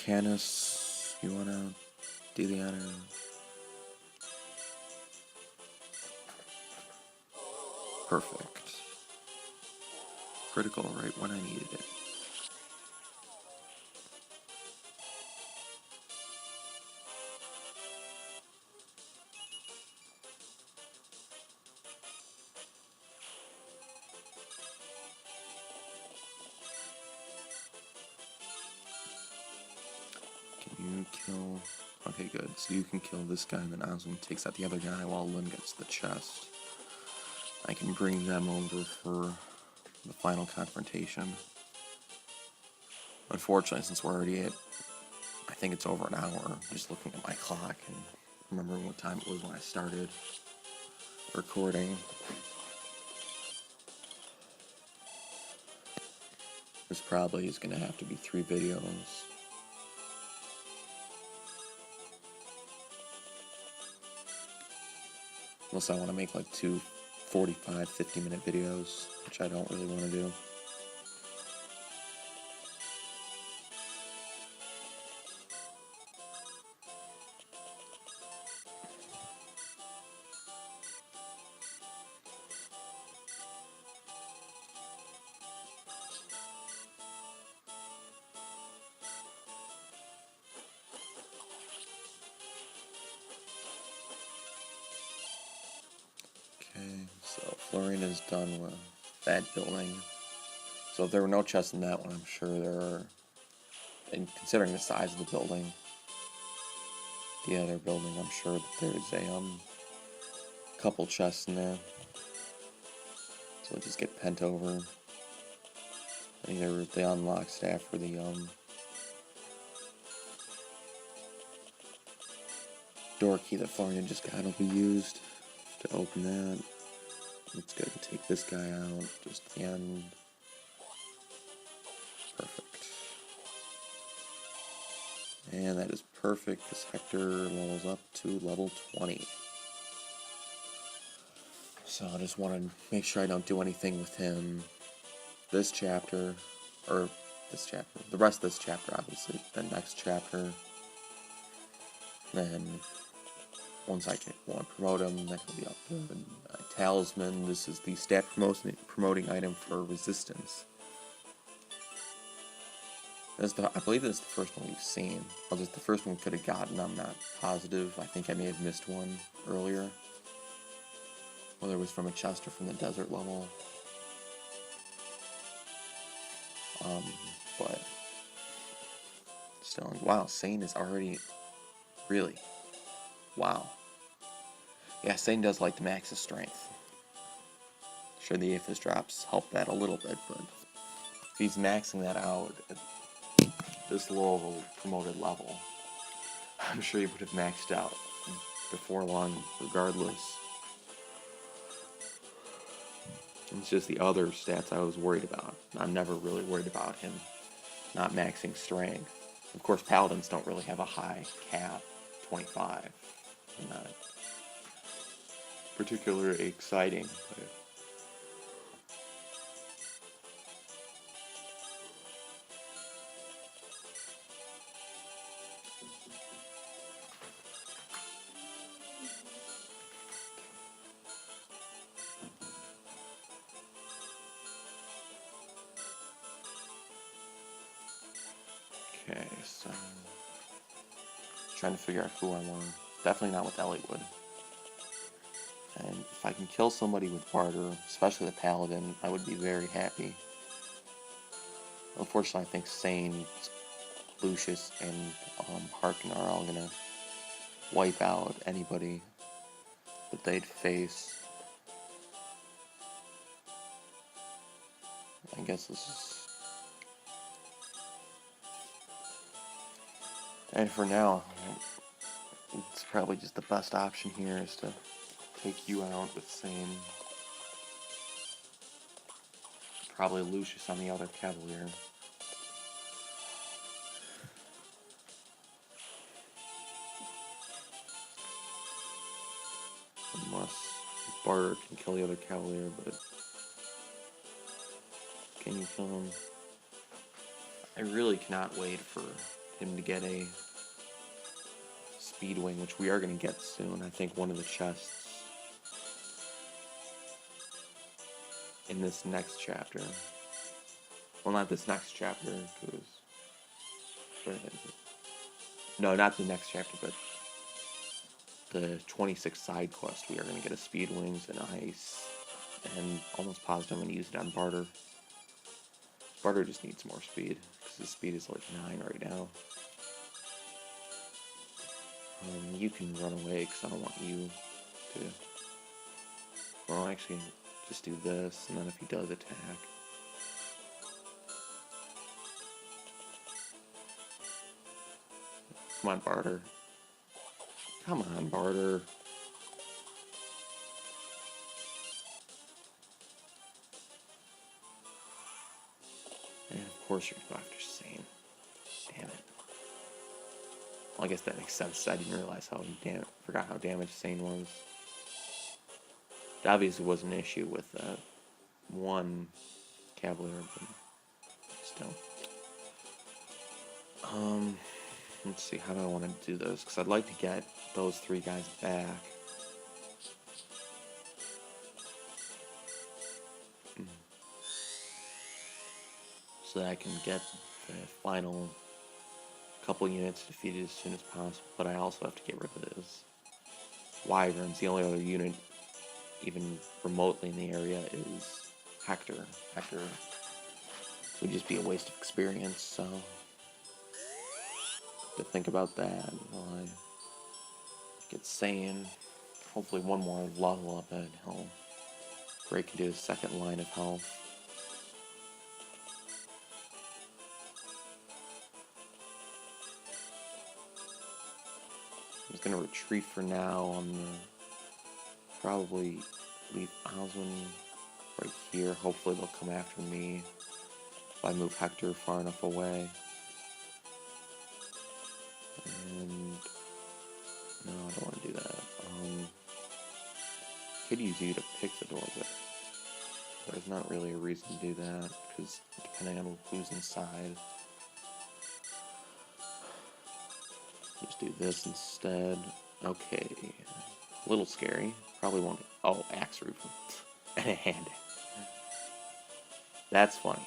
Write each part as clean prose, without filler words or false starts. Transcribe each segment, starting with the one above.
Canis, you wanna do the honor? Perfect. Critical right when I needed it. Can you kill... Okay, good. So you can kill this guy, and then Osmond takes out the other guy while Lynn gets the chest. I can bring them over for the final confrontation. Unfortunately, since we're already at... I think it's over an hour, just looking at my clock and remembering what time it was when I started recording. This probably is going to have to be 3 videos. Unless I want to make like 2 45, 50-minute videos, which I don't really want to do. Okay, so Florina's done with that building. So if there were no chests in that one, I'm sure there are, and considering the size of the building, the other building, I'm sure that there's a couple chests in there. So we'll just get pent over. Either the unlock staff or the door key that Florian just got will be used to open that. Let's go and take this guy out, just the end. Perfect. And that is perfect, because Hector levels up to level 20. So I just want to make sure I don't do anything with him this chapter, or this chapter, the rest of this chapter obviously, the next chapter. Then once I can promote him, that will be up good. Talisman, this is the stat promoting item for resistance. I believe this is the first one we've seen. Well, just the first one we could have gotten, I'm not positive. I think I may have missed one earlier. Whether it was from a chest or from the desert level. But still, wow, Sane is already, really, wow. Yeah, Sane does like to max his strength. Sure, the Aphis drops help that a little bit, but if he's maxing that out at this low promoted level, I'm sure he would have maxed out before long, regardless. It's just the other stats I was worried about. I'm never really worried about him not maxing strength. Of course, paladins don't really have a high cap, 25. Not particularly exciting. But okay, so trying to figure out who I want. Definitely not with Eliwood. And if I can kill somebody with Barter, especially the Paladin, I would be very happy. Unfortunately, I think Sane, Lucius, and Harkin are all gonna wipe out anybody that they'd face. I guess this is... And for now, it's probably just the best option here is to take you out with Sane. Probably Lucius on the other Cavalier. Unless Barter can kill the other Cavalier, but can you kill him? I really cannot wait for him to get a speed wing, which we are going to get soon. I think one of the chests in this next chapter. Well, not this next chapter, because... No, not the next chapter, but the 26 side quest. We are going to get a speed wings and ice, and almost positive I'm going to use it on Barter. Barter just needs more speed, because his speed is like 9 right now. You can run away, because I don't want you to... Well, actually, just do this, and then if he does attack... Come on, Barter. Come on, Barter. And of course you're going to go after Sane. Damn it. Well, I guess that makes sense. I didn't realize how forgot how damaged Sane was. It obviously was an issue with one Cavalier, but still. Let's see, how do I want to do this? Because I'd like to get those 3 guys back. So that I can get the final couple units defeated as soon as possible. But I also have to get rid of those Wyverns. The only other unit even remotely in the area is Hector. Hector would just be a waste of experience, so... to think about that while I get Sane. Hopefully one more level up and he'll break into his second line of health. I'm just gonna retreat for now on the... probably leave Oswin right here. Hopefully they'll come after me if I move Hector far enough away. And no, I don't want to do that. Could use you to pick the door, but there's not really a reason to do that, because depending on who's inside, just do this instead. Okay, a little scary. Probably won't. Oh, axe roof and a hand. That's funny.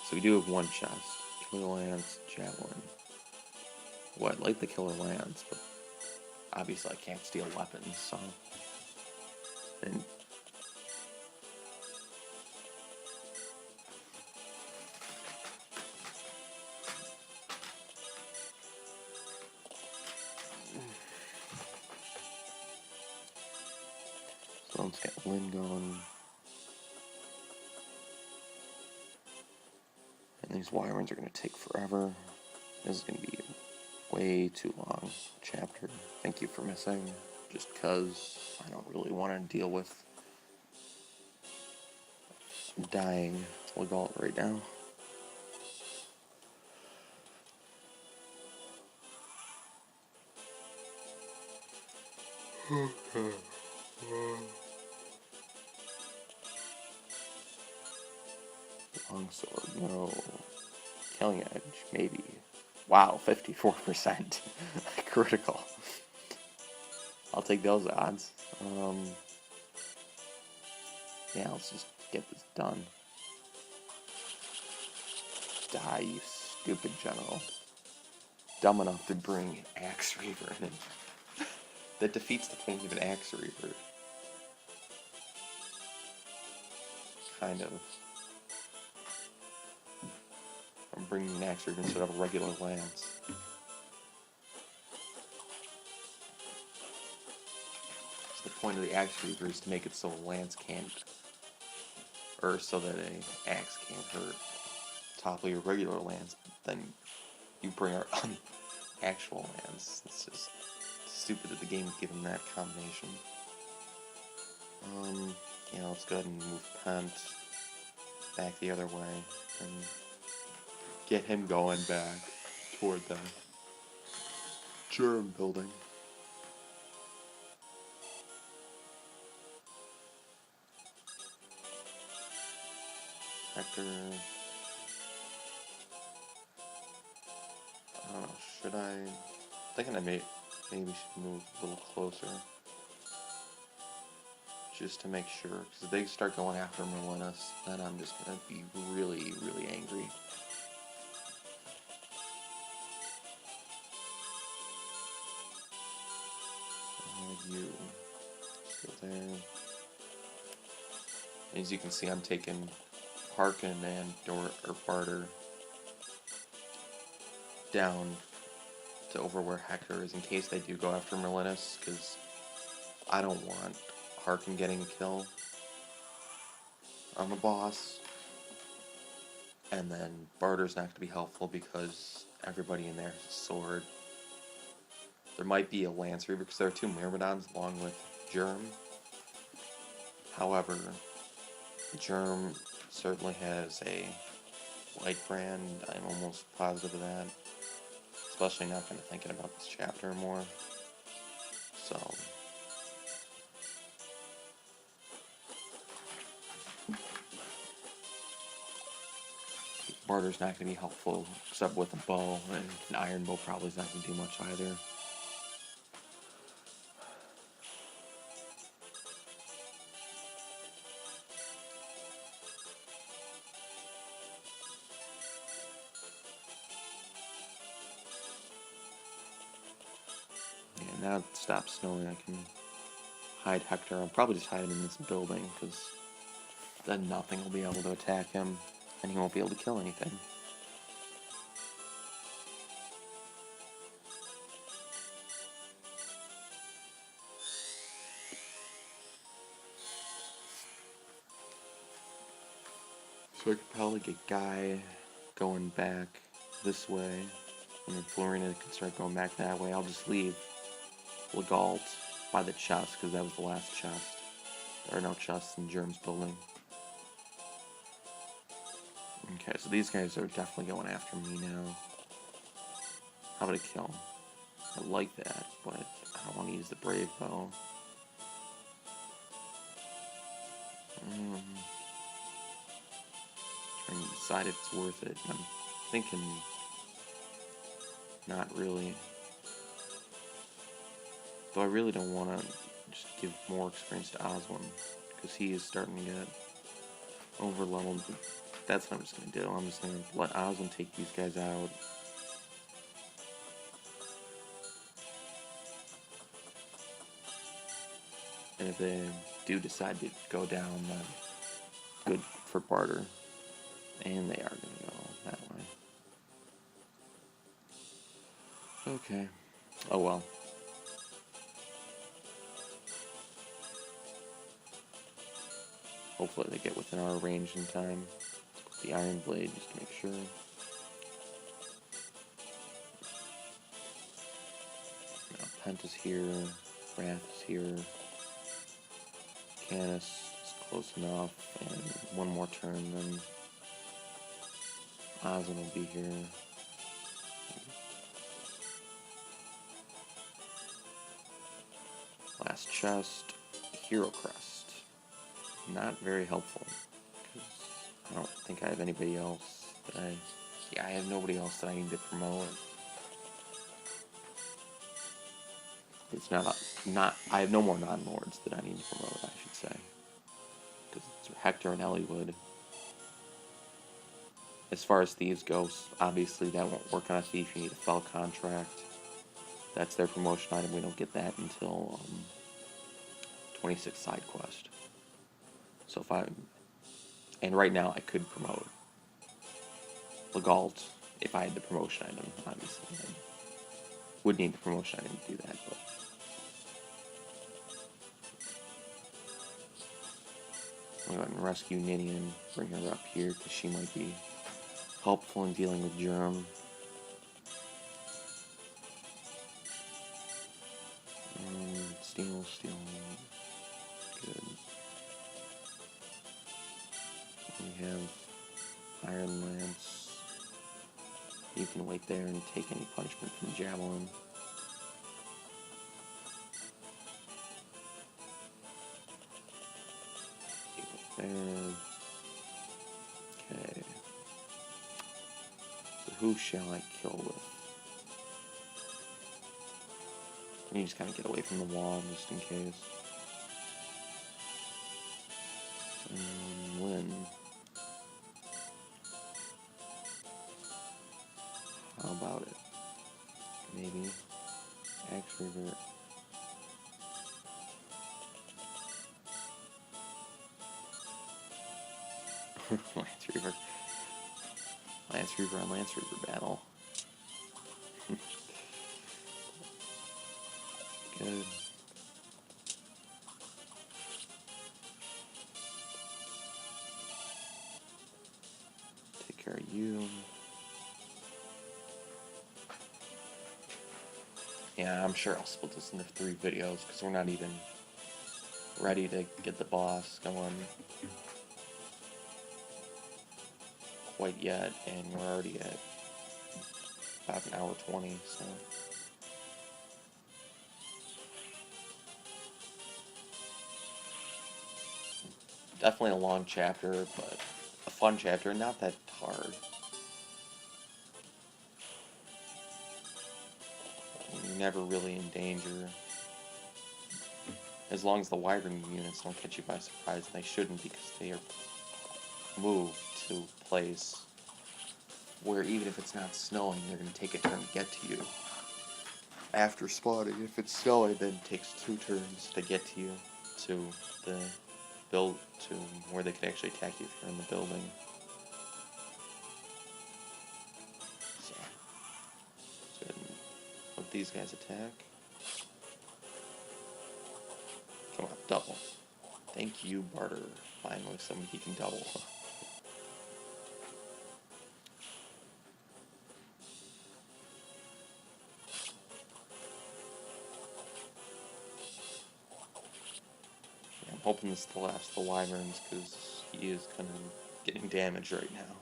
So we do have one chest. Killer Lance, Javelin. Well, I'd like the Killer Lance, but obviously I can't steal weapons, so... And... So let's get Lynn going. And these Wyverns are going to take forever. This is going to be a way too long chapter. Thank you for missing. Just because I don't really want to deal with dying Legault right now. Longsword, no. Killing Edge, maybe. Wow, 54%. Critical. I'll take those odds. Yeah, let's just get this done. Die, you stupid general. Dumb enough to bring Axe Reaver in. That defeats the point of an Axe Reaver. Kind of. I'm bringing an Axe Reaver instead of a regular lance. So the point of the Axe Reaver is to make it so a lance can't, or so that an axe can't hurt. Topple your regular lance, then you bring our actual lance. It's just stupid that the game would give him that combination. Yeah, let's go ahead and move Pent back the other way and get him going back toward the germ building. Hector. Should I? I'm thinking I maybe should move a little closer. Just to make sure, because if they start going after Merlinus, then I'm just going to be really, really angry. You go there. As you can see, I'm taking Harkin and Barter down to over where Hector is in case they do go after Merlinus, because I don't want Harkin getting a kill on the boss. And then Barter's not going to be helpful because everybody in there has a sword. There might be a Lancer because there are 2 Myrmidons along with Germ. However, Germ certainly has a light brand. I'm almost positive of that. Especially now kind of thinking about this chapter more. So Barter's not going to be helpful except with a bow, and an iron bow probably is not going to do much either. Yeah, now it stops snowing, I can hide Hector. I'll probably just hide him in this building, because then nothing will be able to attack him, and he won't be able to kill anything. So I could probably get Guy going back this way, and then Florina can start going back that way. I'll just leave Legault by the chest, because that was the last chest. There are no chests in Germ's building. Okay, so these guys are definitely going after me now. How about a kill? I like that, but I don't want to use the Brave Bow. Trying to decide if it's worth it. I'm thinking not really. Though I really don't want to just give more experience to Oswin, because he is starting to get over-leveled. That's what I'm just going to do. I'm just going to let Oswin take these guys out. And if they do decide to go down, then good for Barter. And they are going to go that way. Okay. Oh well. Hopefully they get within our range in time. The Iron Blade, just to make sure. Now, Penta's here. Wrath is here. Canis is close enough. And one more turn, then Ozin will be here. Last chest. Hero Crest. Not very helpful. I don't think I have anybody else that I have nobody else that I need to promote. It's I have no more non-lords that I need to promote, I should say. Because it's Hector and Eliwood. As far as thieves goes, obviously that won't work on a thief. You need a fell contract. That's their promotion item. We don't get that until 26 side quest. So and right now I could promote Legault if I had the promotion item, obviously. I would need the promotion item to do that, but I'm going to rescue Nini and bring her up here because she might be helpful in dealing with Germ. Steal. Good. We have Iron Lance. You can wait there and take any punishment from Javelin. There. Okay. So who shall I kill with? You just kind of get away from the wall just in case. Lynn. How about it? Maybe. Axe Revert. Lance Reaver. Lance Reaver on Lance Reaver battle. Good. Take care of you. Yeah, I'm sure I'll split this into 3 videos because we're not even ready to get the boss going quite yet, and we're already at about 1:20, so. Definitely a long chapter, but a fun chapter, and not that hard. You're never really in danger. As long as the wyvern units don't catch you by surprise, and they shouldn't because they are moved to a place where even if it's not snowing, they're going to take a turn to get to you. After spawning, if it's snowing, then it takes 2 turns to get to you, to the build, to where they can actually attack you if you're in the building. So, let's go ahead and let these guys attack. Come on, double. Thank you, Barter. Finally, somebody he can double. I'm hoping this is the last of the wyverns, because he is kind of getting damaged right now.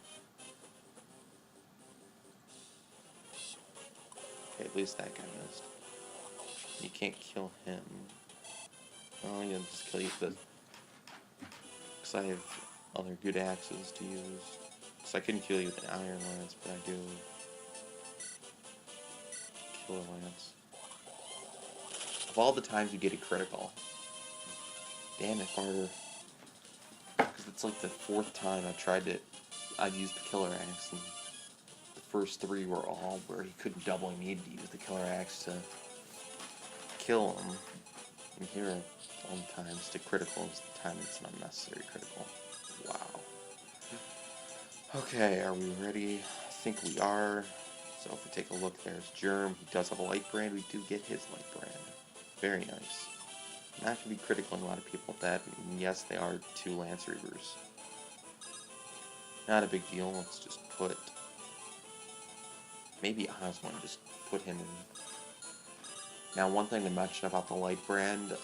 Okay, at least that guy missed. You can't kill him. Oh, yeah, just kill you because I have other good axes to use. So I couldn't kill you with an iron lance, but I do killer lance. Of all the times you get a critical, damn it, Barter. Because it's like the 4th time I've used the killer axe, and the first 3 were all where he couldn't double. He needed to use the killer axe to kill him. And here, all the times to critical is the time it's an unnecessary critical. Wow. Okay, are we ready? I think we are. So if we take a look, there's Germ. He does have a light brand. We do get his light brand. Very nice. Not going to be critical in a lot of people with that. And yes, they are 2 Lance Reavers. Not a big deal. Let's just put... maybe Oswin, just put him in. Now, one thing to mention about the light brand,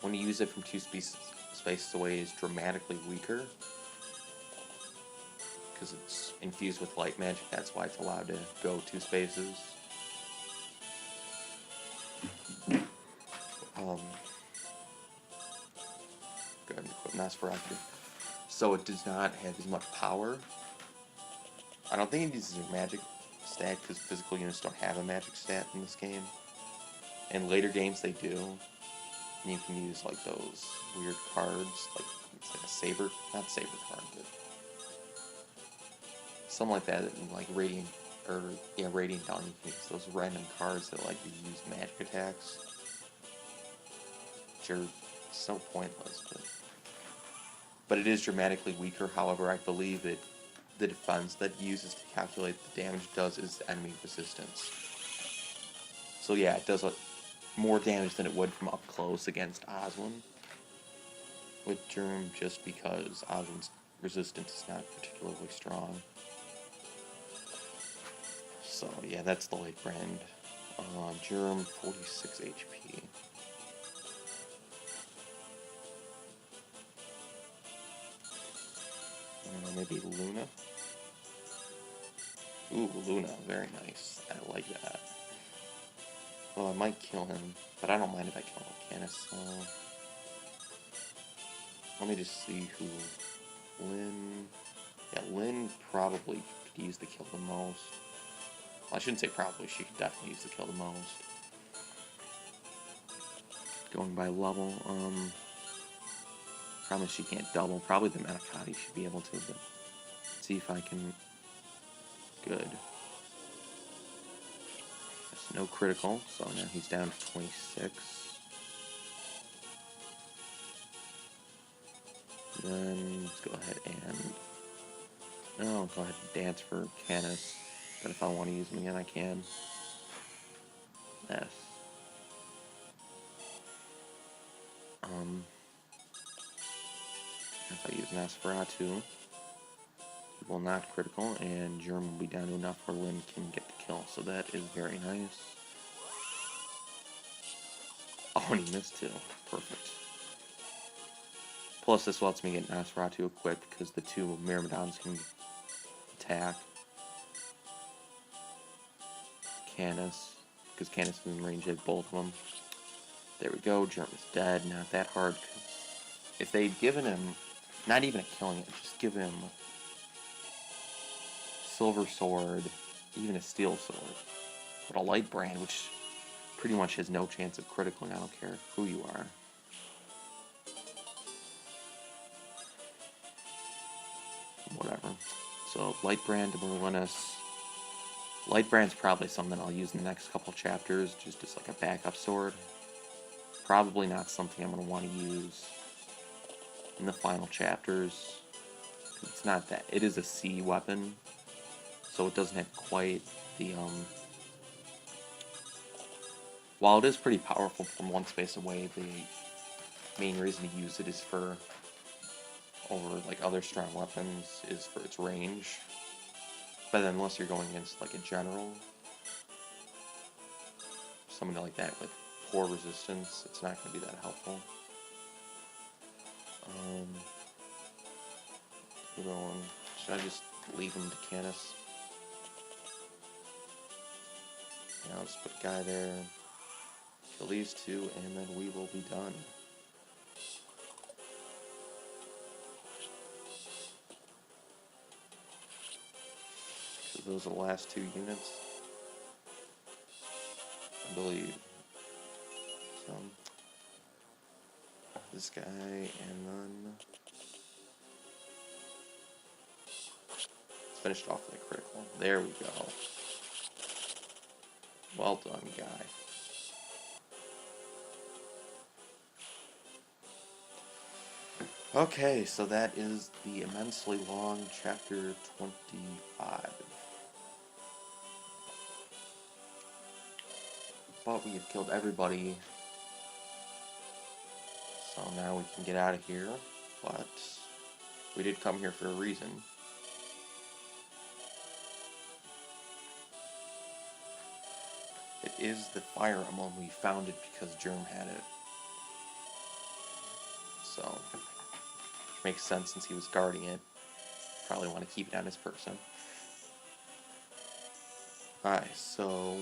when you use it from 2 spaces away, is dramatically weaker. Because it's infused with light magic, that's why it's allowed to go 2 spaces. Go ahead and equip Nosferatu. So it does not have as much power. I don't think it uses a magic stat, because physical units don't have a magic stat in this game. In later games they do. And you can use like those weird cards, like it's like a saber, not saber card, but something like that, and like Radiant, or yeah, Radiant Dawn, you can use those random cards that like you use magic attacks, which are so pointless, but it is dramatically weaker. However, I believe that the defense that it uses to calculate the damage does is enemy resistance. So yeah, it does more damage than it would from up close against Oswin with Germ, just because Oswin's resistance is not particularly strong. So yeah, that's the light brand. Germ, 46 HP. Maybe Luna? Ooh, Luna, very nice. I like that. Well, I might kill him, but I don't mind if I kill Canis, so... let me just see who... Lynn... yeah, Lynn probably could use the kill the most. I shouldn't say probably, she could definitely use the kill the most. Going by level, probably she can't double. Probably the Manicotti should be able to, but see if I can. Good. That's no critical, so now he's down to 26. Then let's go ahead and. No, go ahead and dance for Canis. But if I want to use him again, I can. Yes. If I use Nosferatu, he will not critical, and Germ will be down to enough where Lynn can get the kill, so that is very nice. Oh, and he missed too. Perfect. Plus, this lets me get Nosferatu equipped because the two Myrmidons can attack Canis, because Canis is in range of both of them. There we go. Germ is dead. Not that hard. If they'd given him, not even a killing it, just give him Silver Sword, even a Steel Sword, but a Light Brand, which pretty much has no chance of critically. I don't care who you are. Whatever. So Light Brand to Merlinus. Light Brand's probably something I'll use in the next couple chapters, just as like a backup sword. Probably not something I'm going to want to use in the final chapters. It's not that. It is a C weapon, so it doesn't have quite the, while it is pretty powerful from one space away, the main reason to use it is for, over like other strong weapons, is for its range. But then unless you're going against like a general, somebody like that with poor resistance, it's not going to be that helpful. Should I just leave him to Canis? Yeah, I'll just put a guy there, kill these two, and then we will be done. So those are the last two units, I believe. So, this guy, and then it's finished off with a critical. There we go. Well done, guy. Okay, so that is the immensely long chapter 25. But we have killed everybody, so now we can get out of here. But we did come here for a reason. It is the Fire Emblem. We found it because Germ had it. So, which makes sense since he was guarding it. Probably want to keep it on his person. Alright, so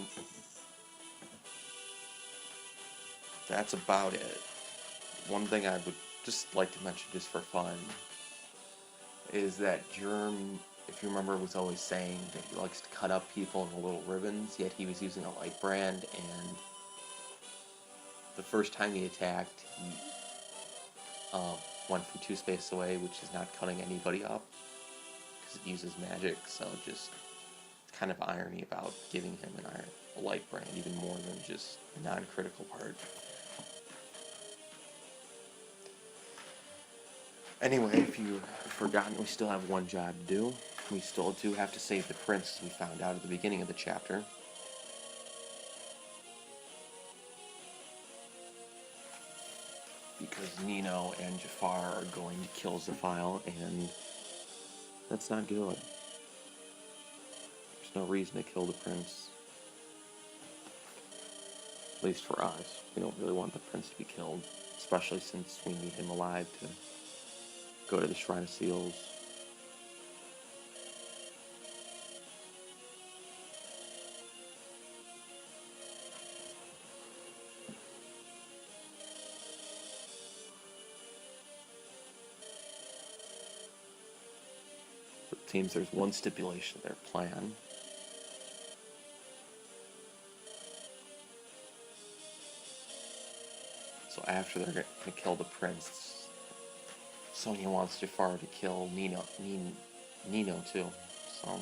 that's about it. One thing I would just like to mention just for fun is that Germ, if you remember, was always saying that he likes to cut up people into little ribbons, yet he was using a Light Brand, and the first time he attacked, he went from 2 spaces away, which is not cutting anybody up, because it uses magic, so just kind of irony about giving him a Light Brand, even more than just the non-critical part. Anyway, if you've forgotten, we still have one job to do. We still do have to save the prince, as we found out at the beginning of the chapter. Because Nino and Jafar are going to kill Zephyl, and that's not good. There's no reason to kill the prince. At least for us. We don't really want the prince to be killed, especially since we need him alive to go to the Shrine of Seals. It seems there's one stipulation to their plan. So after they're gonna kill the prince, Sonya wants Jafar to kill Nino too. So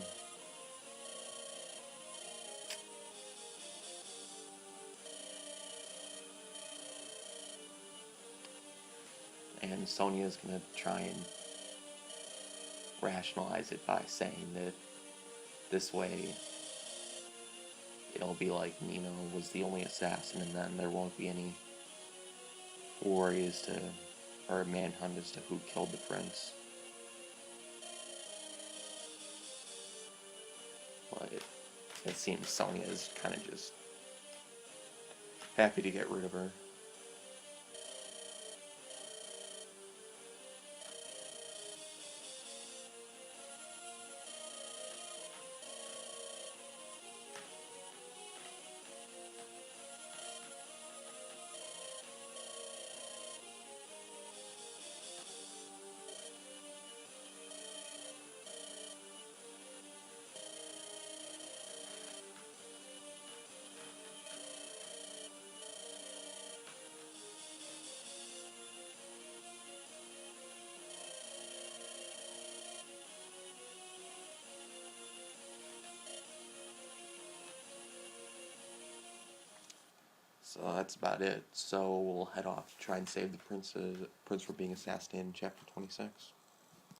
and Sonya's gonna try and rationalize it by saying that this way it'll be like Nino was the only assassin, and then there won't be any worry as to, or a manhunt as to who killed the prince. But it seems Sonya is kind of just happy to get rid of her. So that's about it. So we'll head off to try and save the prince from being assassinated in chapter 26.